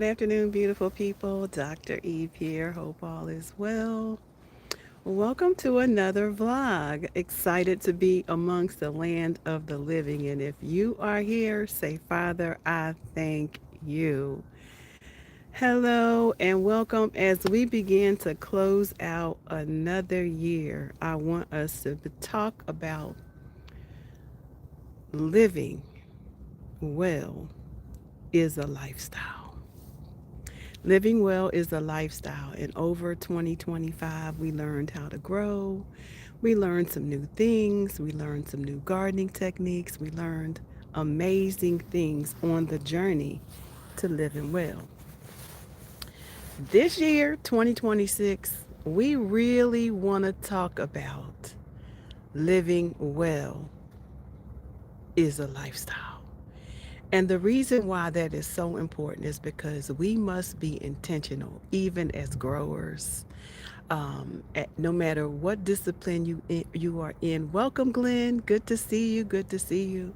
Good afternoon, beautiful people. Dr. Eve here. Hope all is well. Welcome to another vlog. Excited to be amongst the land of the living. And if you are here, say, Father, I thank you. Hello and welcome as we begin to close out another year. I want us to talk about living well is a lifestyle. Living well is a lifestyle. And over 2025, we learned how to grow. We learned some new things. We learned some new gardening techniques. We learned amazing things on the journey to living well. This year, 2026, we really want to talk about living well is a lifestyle. And the reason why that is so important is because we must be intentional, even as growers. No matter what discipline you are in. Welcome, Glenn. Good to see you. Good to see you.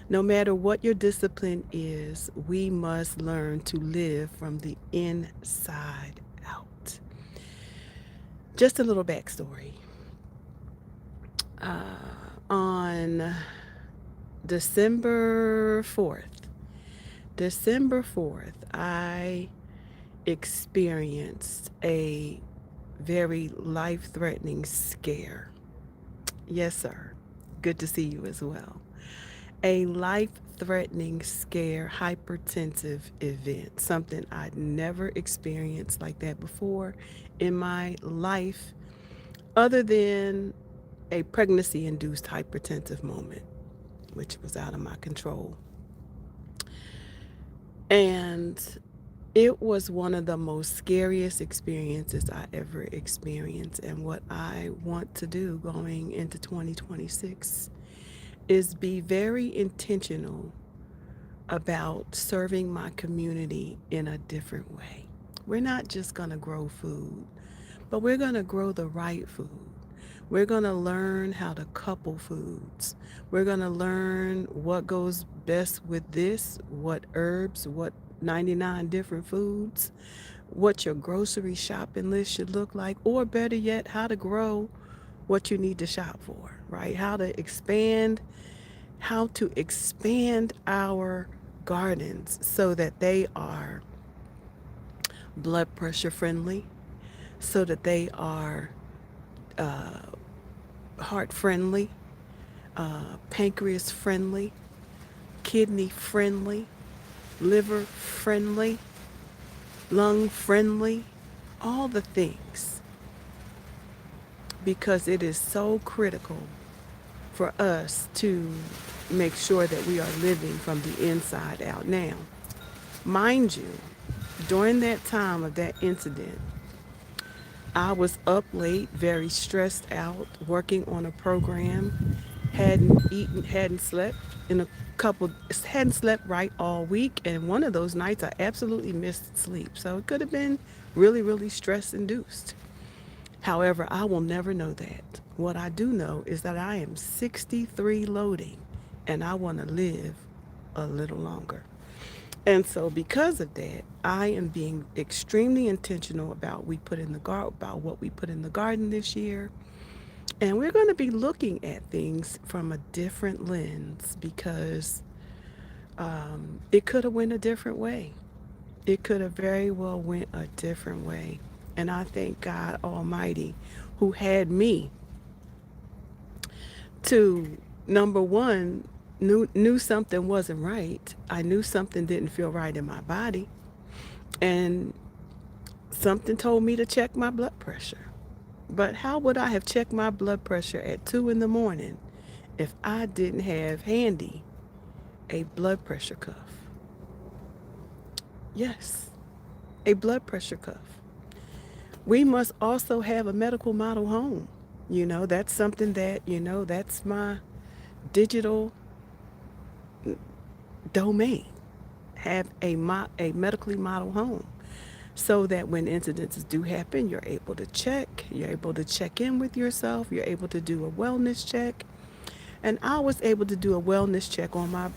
No matter what your discipline is, we must learn to live from the inside out. Just a little backstory. On December 4th, December 4th, I experienced a very life threatening scare. Yes, sir. Good to see you as well. A life threatening scare, hypertensive event, something I'd never experienced like that before in my life, other than a pregnancy induced hypertensive moment, which was out of my control. And it was one of the most scariest experiences I ever experienced. And what I want to do going into 2026 is be very intentional about serving my community in a different way. We're not just going to grow food, but we're going to grow the right food. We're going to learn how to couple foods. We're going to learn what goes best with this, what herbs, what 99 different foods, what your grocery shopping list should look like, or better yet, how to grow what you need to shop for, right? How to expand our gardens so that they are blood pressure friendly, so that they are heart friendly, pancreas friendly, kidney friendly, liver friendly, lung friendly, all the things, because it is so critical for us to make sure that we are living from the inside out. Now, mind you, during that time of that incident, I was up late, very stressed out, working on a program, hadn't eaten, hadn't slept right all week. And one of those nights I absolutely missed sleep. So it could have been really, really stress induced. However, I will never know that. What I do know is that I am 63 loading and I want to live a little longer. And so because of that, I am being extremely intentional about about what we put in the garden this year. And we're going to be looking at things from a different lens because it could have went a different way. It could have very well went a different way. And I thank God Almighty who had me to, number one, knew something wasn't right. I knew something didn't feel right in my body. And something told me to check my blood pressure. But how would I have checked my blood pressure at 2 in the morning if I didn't have handy a blood pressure cuff? Yes, a blood pressure cuff. We must also have a medical model home. That's something that, that's my digital domain. Have a medically model home so that when incidences do happen, you're able to check in with yourself, you're able to do a wellness check. And I was able to do a wellness check on my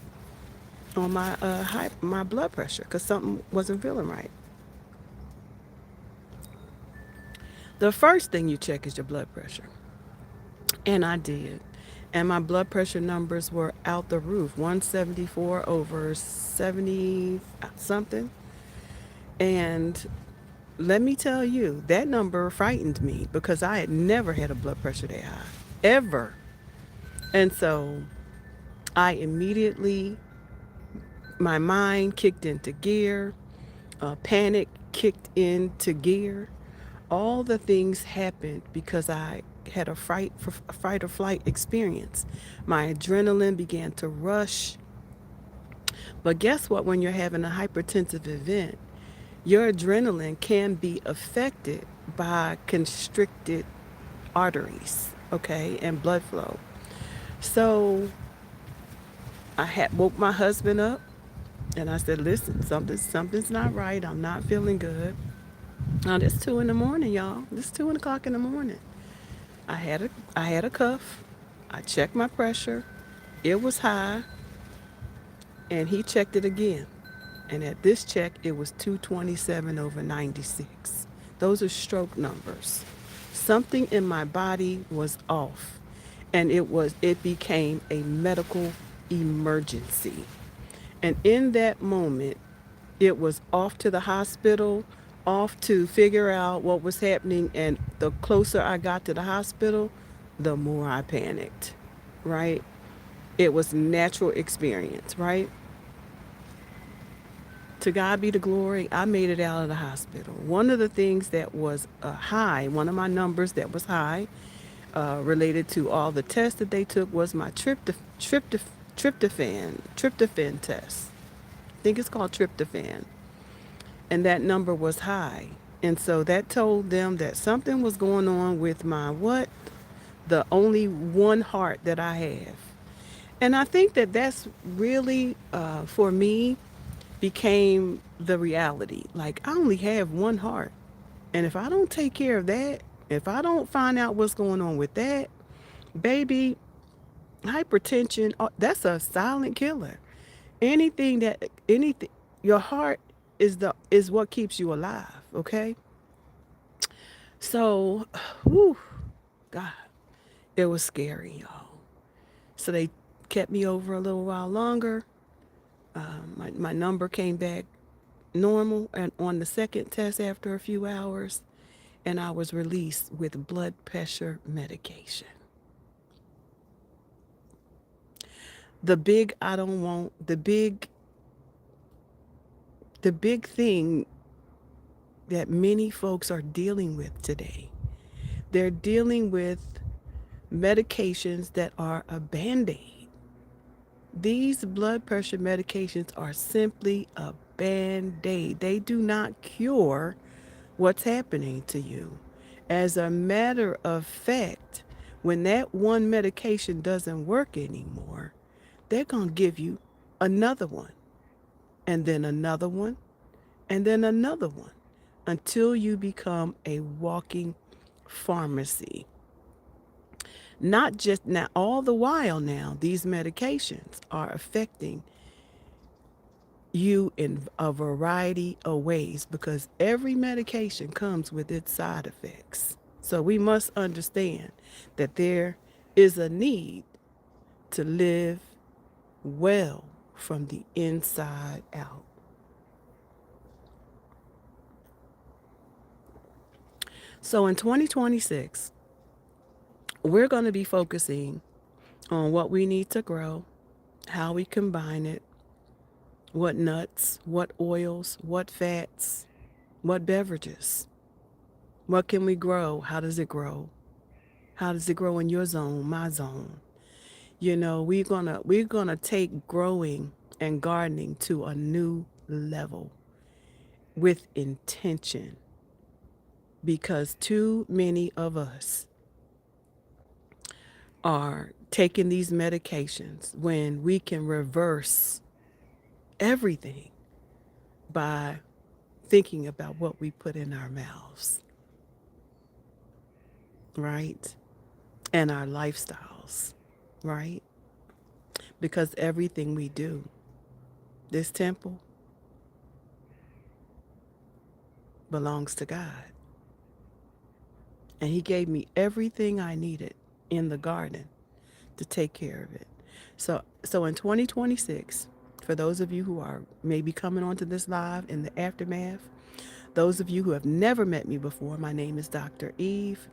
on my blood pressure because something wasn't feeling right. The first thing you check is your blood pressure. And I did. And my blood pressure numbers were out the roof, 174 over 70 something. And let me tell you, that number frightened me because I had never had a blood pressure that high, ever. And so I immediately, my mind kicked into gear, panic kicked into gear. All the things happened because I had a fight or flight experience. My adrenaline began to rush. But guess what? When you're having a hypertensive event, your adrenaline can be affected by constricted arteries, okay, and blood flow. So I had woke my husband up and I said, listen, something's not right. I'm not feeling good. Now it's 2 in the morning, y'all. It's 2 o'clock in the morning. I had a cuff. I checked my pressure. It was high, and he checked it again. And at this check, it was 227 over 96. Those are stroke numbers. Something in my body was off, and it became a medical emergency. And in that moment, it was off to the hospital, off to figure out what was happening. And the closer I got to the hospital, the more I panicked, right? It was natural experience, right? To God be the glory, I made it out of the hospital. One of the things that was high, one of my numbers that was high, related to all the tests that they took, was my tryptophan test. I think it's called tryptophan. And that number was high. And so that told them that something was going on with my what? The only one heart that I have. And I think that that's really, for me, became the reality. Like, I only have one heart. And if I don't take care of that, if I don't find out what's going on with that, baby, hypertension, that's a silent killer. Anything, your heart is what keeps you alive, okay? So, whew, God, it was scary, y'all. So they kept me over a little while longer. My number came back normal and on the second test after a few hours, and I was released with blood pressure medication. The big I don't want the big thing that many folks are dealing with today. They're dealing with medications that are a band-aid. These blood pressure medications are simply a band-aid. They do not cure what's happening to you. As a matter of fact, when that one medication doesn't work anymore, they're going to give you another one, and then another one, and then another one until you become a walking pharmacy. Not just now, all the while now, these medications are affecting you in a variety of ways because every medication comes with its side effects. So we must understand that there is a need to live well from the inside out. So in 2026, we're going to be focusing on what we need to grow, how we combine it, what nuts, what oils, what fats, what beverages. What can we grow? How does it grow? How does it grow in your zone, my zone? You know, we're gonna take growing and gardening to a new level with intention because too many of us are taking these medications when we can reverse everything by thinking about what we put in our mouths, right? And our lifestyles, right? Because everything we do This temple belongs to God. And He gave me everything I needed in the garden to take care of it. So in 2026, for those of you who are maybe coming onto this live in the aftermath, those of you who have never met me before, my name is Dr. Eve,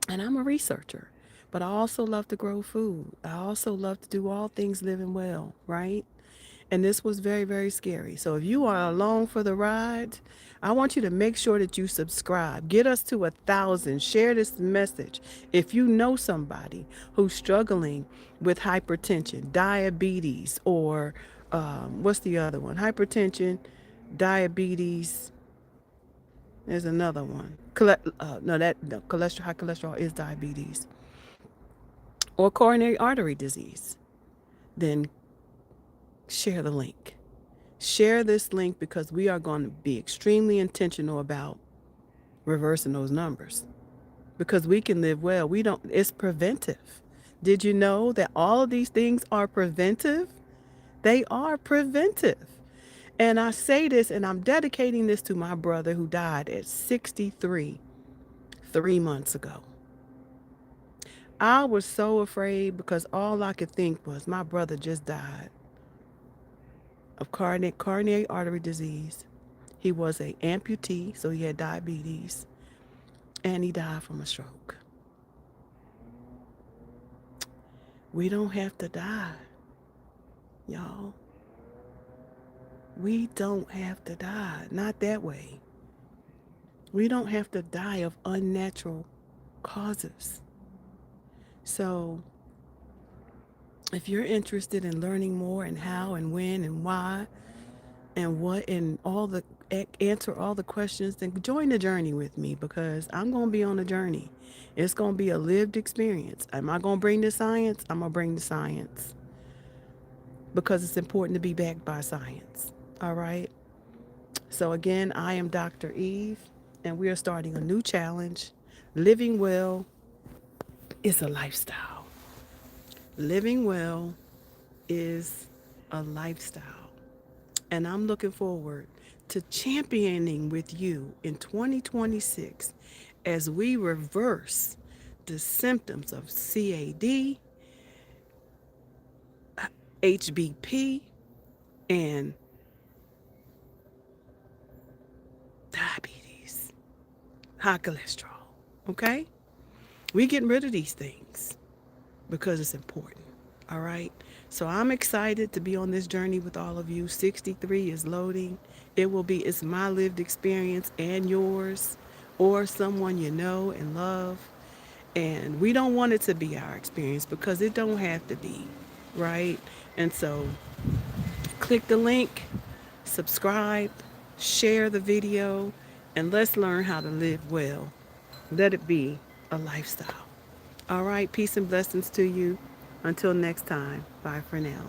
and I'm a researcher. But I also love to grow food. I also love to do all things living well, right? And this was very, very scary. So if you are along for the ride, I want you to make sure that you subscribe. Get us to 1,000. Share this message. If you know somebody who's struggling with hypertension, diabetes, or what's the other one? Hypertension, diabetes. There's another one. No, cholesterol. High cholesterol is diabetes, or coronary artery disease. Then share the link. Share this link because we are going to be extremely intentional about reversing those numbers because we can live well. We don't, it's preventive. Did you know that all of these things are preventive? They are preventive. And I say this and I'm dedicating this to my brother who died at 63 3 months ago. I was so afraid because all I could think was my brother just died of coronary artery disease. He was an amputee, so he had diabetes, and he died from a stroke. We don't have to die, y'all. We don't have to die. Not that way. We don't have to die of unnatural causes. So, if you're interested in learning more and how and when and why and what and all the answer all the questions, then join the journey with me because I'm going to be on a journey. It's going to be a lived experience. Am I going to bring the science? I'm going to bring the science because it's important to be backed by science. All right. So again, I am Dr. Eve and we are starting a new challenge. Living well is a lifestyle. Living well is a lifestyle. And I'm looking forward to championing with you in 2026 as we reverse the symptoms of CAD, HBP, and diabetes, high cholesterol. Okay? We getting rid of these things because it's important. All right? So I'm excited to be on this journey with all of you. 63 is loading. It's my lived experience and yours or someone you know and love. And we don't want it to be our experience because it don't have to be, right? And so click the link, subscribe, share the video, and let's learn how to live well. Let it be a lifestyle. All right, peace and blessings to you. Until next time, bye for now.